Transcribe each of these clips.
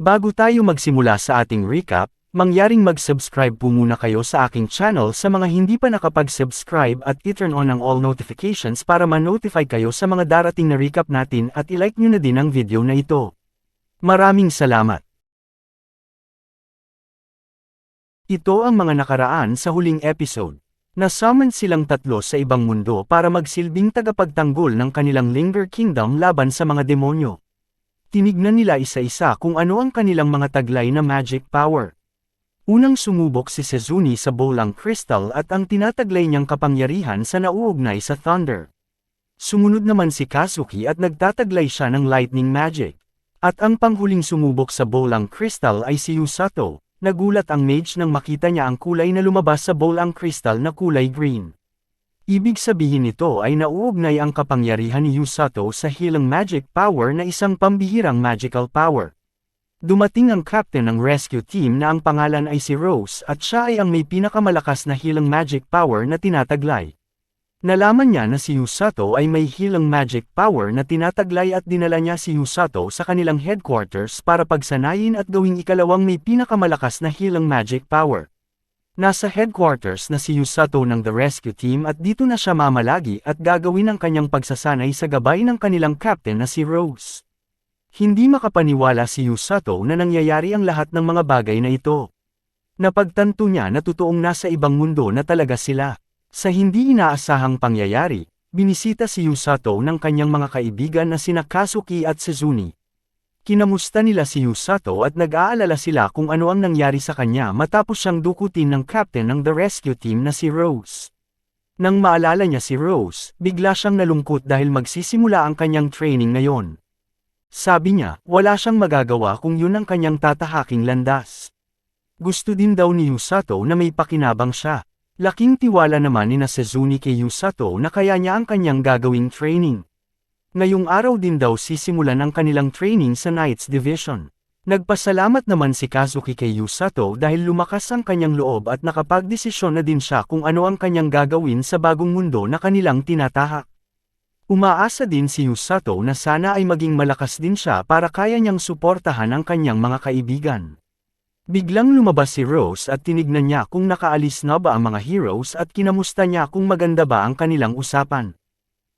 Bago tayo magsimula sa ating recap, mangyaring mag-subscribe po muna kayo sa aking channel sa mga hindi pa nakapag-subscribe at i-turn on ang all notifications para ma-notify kayo sa mga darating na recap natin at i-like nyo na din ang video na ito. Maraming salamat! Ito ang mga nakaraan sa huling episode. Na-summon silang tatlo sa ibang mundo para magsilbing tagapagtanggol ng kanilang Linger Kingdom laban sa mga demonyo. Tinignan nila isa-isa kung ano ang kanilang mga taglay na magic power. Unang sumubok si Sezuni sa bolang crystal at ang tinataglay niyang kapangyarihan sa nauugnay sa thunder. Sumunod naman si Kazuki at nagtataglay siya ng lightning magic. At ang panghuling sumubok sa bolang crystal ay si Yusato. Nagulat ang mage nang makita niya ang kulay na lumabas sa bolang crystal na kulay green. Ibig sabihin nito ay nauugnay ang kapangyarihan ni Yusato sa healing magic power na isang pambihirang magical power. Dumating ang captain ng rescue team na ang pangalan ay si Rose at siya ay ang may pinakamalakas na healing magic power na tinataglay. Nalaman niya na si Yusato ay may healing magic power na tinataglay at dinala niya si Yusato sa kanilang headquarters para pagsanayin at gawing ikalawang may pinakamalakas na healing magic power. Nasa headquarters na si Yusato ng The Rescue Team at dito na siya mamalagi at gagawin ang kanyang pagsasanay sa gabay ng kanilang captain na si Rose. Hindi makapaniwala si Yusato na nangyayari ang lahat ng mga bagay na ito. Napagtanto niya na totoong nasa ibang mundo na talaga sila. Sa hindi inaasahang pangyayari, binisita si Yusato ng kanyang mga kaibigan na sina Kazuki at Sezuni. Kinamusta nila si Yusato at nag-aalala sila kung ano ang nangyari sa kanya matapos siyang dukutin ng captain ng The Rescue Team na si Rose. Nang maalala niya si Rose, bigla siyang nalungkot dahil magsisimula ang kanyang training ngayon. Sabi niya, wala siyang magagawa kung yun ang kanyang tatahaking landas. Gusto din daw ni Yusato na may pakinabang siya. Laking tiwala naman ni Sezuni kay Yusato na kaya niya ang kanyang gagawing training. Ngayong araw din daw sisimulan ang kanilang training sa Knights Division. Nagpasalamat naman si Kazuki kay Yusato dahil lumakas ang kanyang loob at nakapagdesisyon na din siya kung ano ang kanyang gagawin sa bagong mundo na kanilang tinatahak. Umaasa din si Yusato na sana ay maging malakas din siya para kaya niyang suportahan ang kanyang mga kaibigan. Biglang lumabas si Rose at tinignan niya kung nakaalis na ba ang mga heroes at kinamusta niya kung maganda ba ang kanilang usapan.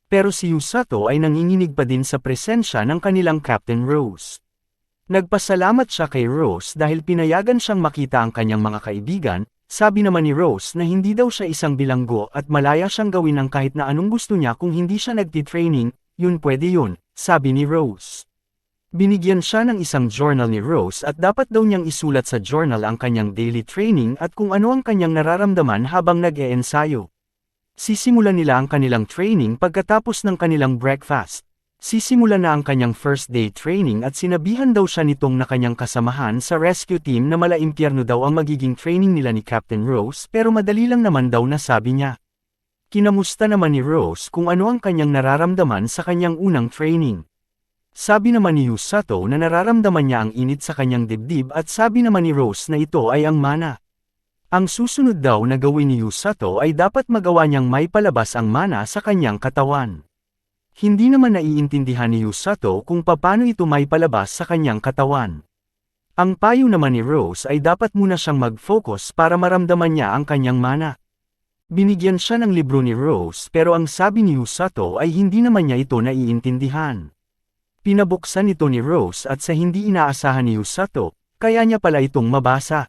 Pero si Yusato ay nanginginig pa din sa presensya ng kanilang Captain Rose. Nagpasalamat siya kay Rose dahil pinayagan siyang makita ang kanyang mga kaibigan. Sabi naman ni Rose na hindi daw siya isang bilanggo at malaya siyang gawin ang kahit na anong gusto niya kung hindi siya nagti-training, yun pwede yun, sabi ni Rose. Binigyan siya ng isang journal ni Rose at dapat daw niyang isulat sa journal ang kanyang daily training at kung ano ang kanyang nararamdaman habang nag-e-ensayo. Sisimulan nila ang kanilang training pagkatapos ng kanilang breakfast. Sisimulan na ang kanyang first day training at sinabihan daw siya nitong na kanyang kasamahan sa rescue team na mala-impyerno daw ang magiging training nila ni Captain Rose pero madali lang naman daw na sabi niya. Kinamusta naman ni Rose kung ano ang kanyang nararamdaman sa kanyang unang training. Sabi naman ni Yusato na nararamdaman niya ang init sa kanyang dibdib at sabi naman ni Rose na ito ay ang mana. Ang susunod daw na gawin ni Yusato ay dapat magawa niyang may palabas ang mana sa kanyang katawan. Hindi naman naiintindihan ni Yusato kung paano ito may palabas sa kanyang katawan. Ang payo naman ni Rose ay dapat muna siyang mag-focus para maramdaman niya ang kanyang mana. Binigyan siya ng libro ni Rose pero ang sabi ni Yusato ay hindi naman niya ito naiintindihan. Pinabuksan ito ni Rose at sa hindi inaasahan ni Yusato, kaya niya pala itong mabasa.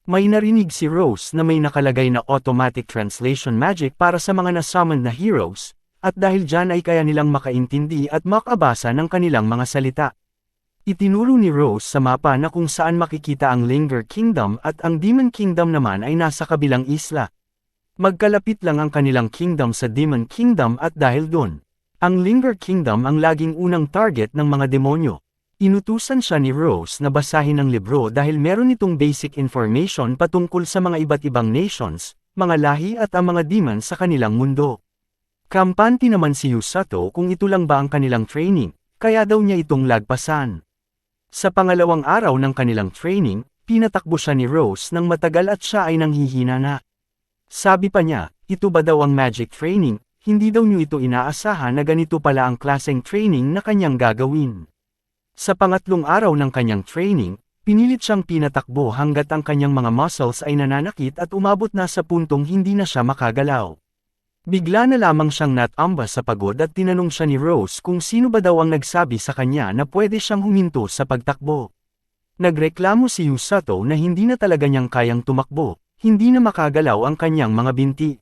May narinig si Rose na may nakalagay na automatic translation magic para sa mga na-summoned na heroes, at dahil dyan ay kaya nilang makaintindi at makabasa ng kanilang mga salita. Itinuro ni Rose sa mapa na kung saan makikita ang Linger Kingdom at ang Demon Kingdom naman ay nasa kabilang isla. Magkalapit lang ang kanilang kingdom sa Demon Kingdom at dahil dun, ang Linger Kingdom ang laging unang target ng mga demonyo. Inutusan siya ni Rose na basahin ang libro dahil meron itong basic information patungkol sa mga iba't ibang nations, mga lahi at ang mga demon sa kanilang mundo. Kampante naman si Yusato kung ito lang ba ang kanilang training, kaya daw niya itong lagpasan. Sa pangalawang araw ng kanilang training, pinatakbo siya ni Rose ng matagal at siya ay nanghihina na. Sabi pa niya, ito ba daw ang magic training, hindi daw niyo ito inaasahan na ganito pala ang klaseng training na kanyang gagawin. Sa pangatlong araw ng kanyang training, Pinilit siyang pinatakbo hanggat ang kanyang mga muscles ay nananakit at umabot na sa puntong hindi na siya makagalaw. Bigla na lamang siyang natamba sa pagod at tinanong siya ni Rose kung sino ba daw ang nagsabi sa kanya na pwede siyang huminto sa pagtakbo. Nagreklamo si Yusato na hindi na talaga niyang kayang tumakbo, hindi na makagalaw ang kanyang mga binti.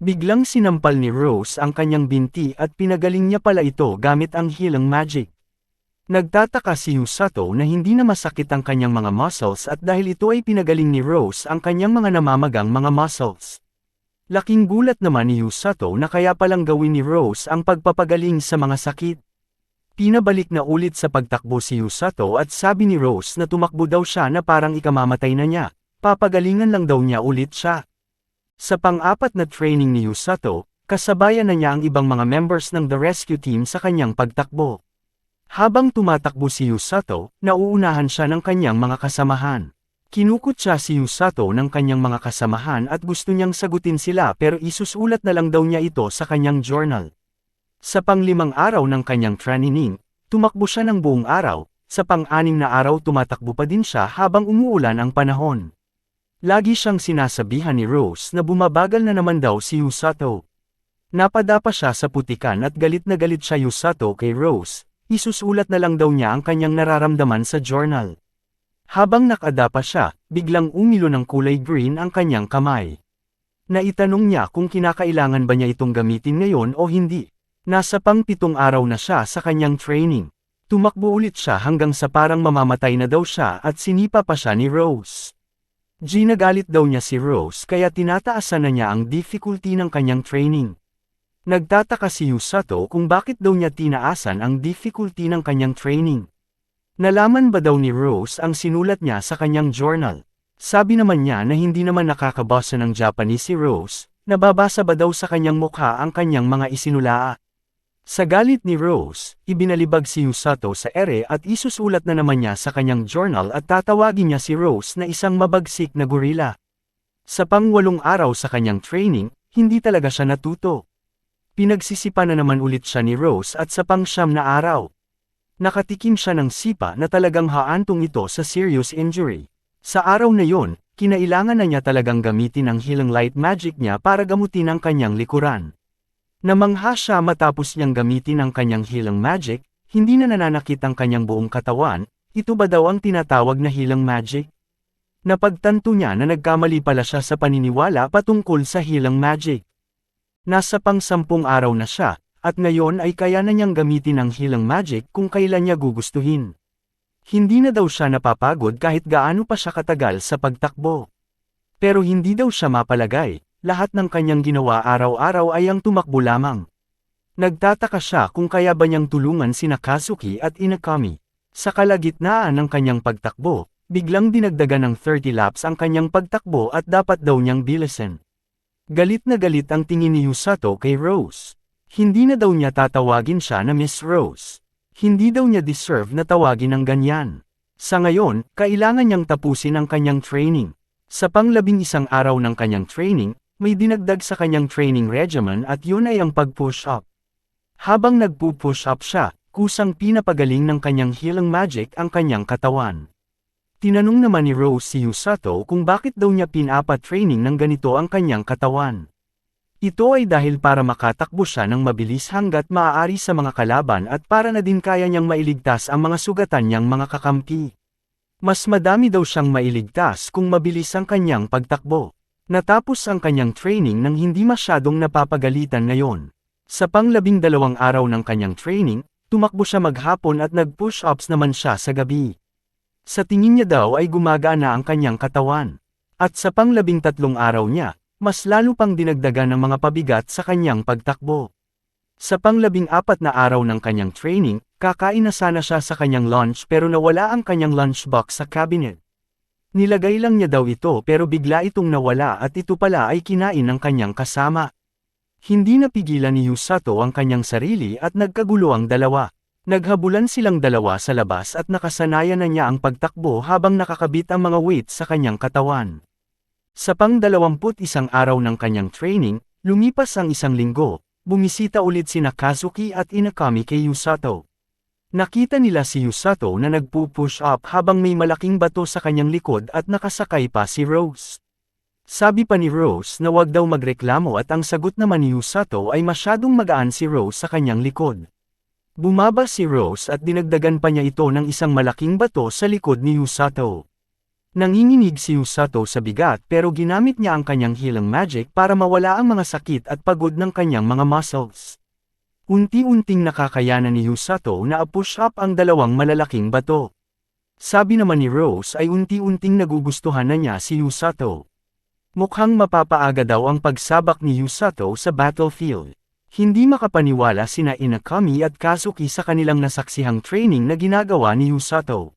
Biglang sinampal ni Rose ang kanyang binti at pinagaling niya pala ito gamit ang healing magic. Nagtataka si Yusato na hindi na masakit ang kanyang mga muscles at dahil ito ay pinagaling ni Rose ang kanyang mga namamagang mga muscles. Laking gulat naman ni Yusato na kaya palang gawin ni Rose ang pagpapagaling sa mga sakit. Pinabalik na ulit sa pagtakbo si Yusato at sabi ni Rose na tumakbo daw siya na parang ikamamatay na niya, papagalingan lang daw niya ulit siya. Sa pang-apat na training ni Yusato, kasabayan na niya ang ibang mga members ng The Rescue Team sa kanyang pagtakbo. Habang tumatakbo si Yusato, nauunahan siya ng kanyang mga kasamahan. Kinukutya si Yusato ng kanyang mga kasamahan at gusto niyang sagutin sila pero isusulat na lang daw niya ito sa kanyang journal. Sa pang-5 araw ng kanyang training, tumakbo siya ng buong araw, sa pang-6 na araw tumatakbo pa din siya habang umuulan ang panahon. Lagi siyang sinasabihan ni Rose na bumabagal na naman daw si Yusato. Napadapa siya sa putikan at galit na galit siya Yusato kay Rose, isusulat na lang daw niya ang kanyang nararamdaman sa journal. Habang nakadapa siya, biglang umilo ng kulay green ang kanyang kamay. Naitanong niya kung kinakailangan ba niya itong gamitin ngayon o hindi. Nasa pang-7 araw na siya sa kanyang training. Tumakbo ulit siya hanggang sa parang mamamatay na daw siya at sinipa pa siya ni Rose. Ginagalit daw niya si Rose kaya tinataasan na niya ang difficulty ng kanyang training. Nagtataka si Yusato kung bakit daw niya tinaasan ang difficulty ng kanyang training. Nalaman ba daw ni Rose ang sinulat niya sa kanyang journal? Sabi naman niya na hindi naman nakakabasa ng Japanese si Rose, nababasa ba daw sa kanyang mukha ang kanyang mga isinulaa. Sa galit ni Rose, ibinalibag si Yusato sa ere at isusulat na naman niya sa kanyang journal at tatawagin niya si Rose na isang mabagsik na gorilla. Sa pang-8 araw sa kanyang training, hindi talaga siya natuto. Pinagsisipa na naman ulit siya ni Rose at sa pang-9 na araw. Nakatikim siya ng sipa na talagang haantong ito sa serious injury. Sa araw na yon, kinailangan na niya talagang gamitin ang healing light magic niya para gamutin ang kanyang likuran. Namangha siya matapos niyang gamitin ang kanyang healing magic, hindi na nananakit ang kanyang buong katawan, ito ba daw ang tinatawag na healing magic? Napagtanto niya na nagkamali pala siya sa paniniwala patungkol sa healing magic. Nasa pang-10 araw na siya, at ngayon ay kaya na niyang gamitin ang healing magic kung kailan niya gugustuhin. Hindi na daw siya napapagod kahit gaano pa siya katagal sa pagtakbo. Pero hindi daw siya mapalagay, lahat ng kanyang ginawa araw-araw ay ang tumakbo lamang. Nagtataka siya kung kaya ba niyang tulungan sina Kazuki at Inakami. Sa kalagitnaan ng kanyang pagtakbo, biglang dinagdagan ng 30 laps ang kanyang pagtakbo at dapat daw niyang bilisan. Galit na galit ang tingin ni Yusato kay Rose. Hindi na daw niya tatawagin siya na Miss Rose. Hindi daw niya deserve na tawagin ng ganyan. Sa ngayon, kailangan niyang tapusin ang kanyang training. Sa pang-11 araw ng kanyang training, may dinagdag sa kanyang training regimen at yun ay ang pag-push up. Habang nagpu-push up siya, kusang pinapagaling ng kanyang healing magic ang kanyang katawan. Tinanong naman ni Rose si Yusato kung bakit daw niya pinapa-training ng ganito ang kanyang katawan. Ito ay dahil para makatakbo siya ng mabilis hanggat maaari sa mga kalaban at para na din kaya niyang mailigtas ang mga sugatan niyang mga kakampi. Mas madami daw siyang mailigtas kung mabilis ang kanyang pagtakbo. Natapos ang kanyang training nang hindi masyadong napapagalitan ngayon. Sa pang-12 araw ng kanyang training, tumakbo siya maghapon at nag-push-ups naman siya sa gabi. Sa tingin niya daw ay gumagana ang kanyang katawan. At sa pang-13 araw niya, mas lalo pang dinagdagan ng mga pabigat sa kanyang pagtakbo. Sa pang-14 na araw ng kanyang training, kakain na sana siya sa kanyang lunch pero nawala ang kanyang lunchbox sa cabinet. Nilagay lang niya daw ito pero bigla itong nawala at ito pala ay kinain ng kanyang kasama. Hindi napigilan ni Yusato ang kanyang sarili at nagkagulo ang dalawa. Naghabulan silang dalawa sa labas at nakasanayan na niya ang pagtakbo habang nakakabit ang mga weights sa kanyang katawan. Sa pang-21 araw ng kanyang training, lumipas ang 1 linggo, bumisita ulit sina Kazuki at Inakami kay Yusato. Nakita nila si Yusato na nagpu-push up habang may malaking bato sa kanyang likod at nakasakay pa si Rose. Sabi pa ni Rose na wag daw magreklamo at ang sagot naman ni Yusato ay masyadong magaan si Rose sa kanyang likod. Bumaba si Rose at dinagdagan pa niya ito ng isang malaking bato sa likod ni Yusato. Nanginginig si Yusato sa bigat pero ginamit niya ang kanyang healing magic para mawala ang mga sakit at pagod ng kanyang mga muscles. Unti-unting nakakayanan ni Yusato na push up ang dalawang malalaking bato. Sabi naman ni Rose ay unti-unting nagugustuhan na niya si Yusato. Mukhang mapapaaga daw ang pagsabak ni Yusato sa battlefield. Hindi makapaniwala sina Inakami at Kazuki sa kanilang nasaksihang training na ginagawa ni Yusato.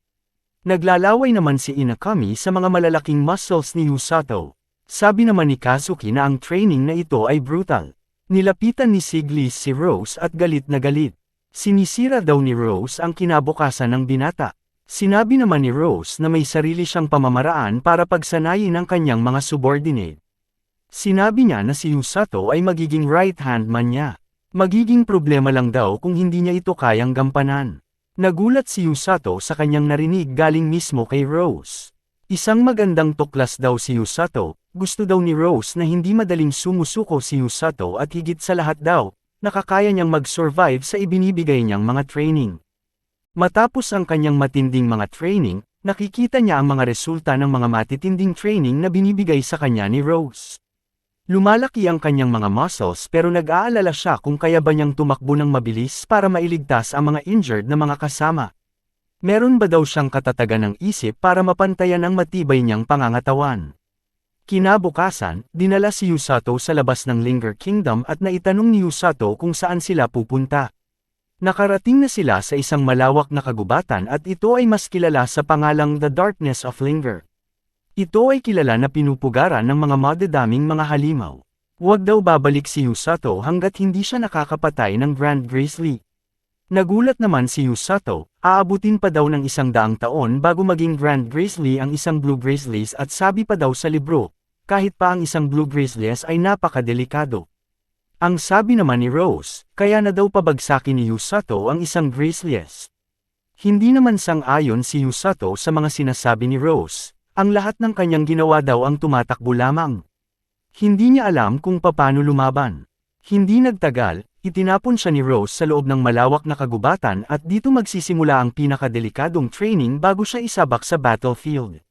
Naglalaway naman si Inakami sa mga malalaking muscles ni Yusato. Sabi naman ni Kazuki na ang training na ito ay brutal. Nilapitan ni Siglis si Rose at galit na galit. Sinisira daw ni Rose ang kinabukasan ng binata. Sinabi naman ni Rose na may sarili siyang pamamaraan para pagsanayin ang kanyang mga subordinate. Sinabi niya na si Yusato ay magiging right-hand man niya. Magiging problema lang daw kung hindi niya ito kayang gampanan. Nagulat si Yusato sa kanyang narinig galing mismo kay Rose. Isang magandang tuklas daw si Yusato, gusto daw ni Rose na hindi madaling sumusuko si Yusato at higit sa lahat daw, nakakaya niyang mag-survive sa ibinibigay niyang mga training. Matapos ang kanyang matinding mga training, nakikita niya ang mga resulta ng mga matitinding training na binibigay sa kanya ni Rose. Lumalaki ang kanyang mga muscles pero nag-aalala siya kung kaya ba niyang tumakbo ng mabilis para mailigtas ang mga injured na mga kasama. Meron ba daw siyang katatagan ng isip para mapantayan ang matibay niyang pangangatawan? Kinabukasan, dinala si Yusato sa labas ng Linger Kingdom at naitanong ni Yusato kung saan sila pupunta. Nakarating na sila sa isang malawak na kagubatan at ito ay mas kilala sa pangalang The Darkness of Linger. Ito ay kilala na pinupugaran ng mga madadaming mga halimaw. Huwag daw babalik si Yusato hanggat hindi siya nakakapatay ng Grand Grizzly. Nagulat naman si Yusato, aabutin pa daw ng 100 taon bago maging Grand Grizzly ang isang Blue Grizzlies at sabi pa daw sa libro, kahit pa ang isang Blue Grizzlies ay napakadelikado. Ang sabi naman ni Rose, kaya na daw pabagsakin ni Yusato ang isang Grizzlies. Hindi naman sang-ayon si Yusato sa mga sinasabi ni Rose. Ang lahat ng kanyang ginawa daw ang tumatakbo lamang. Hindi niya alam kung paano lumaban. Hindi nagtagal, itinapon siya ni Rose sa loob ng malawak na kagubatan at dito magsisimula ang pinakadelikadong training bago siya isabak sa battlefield.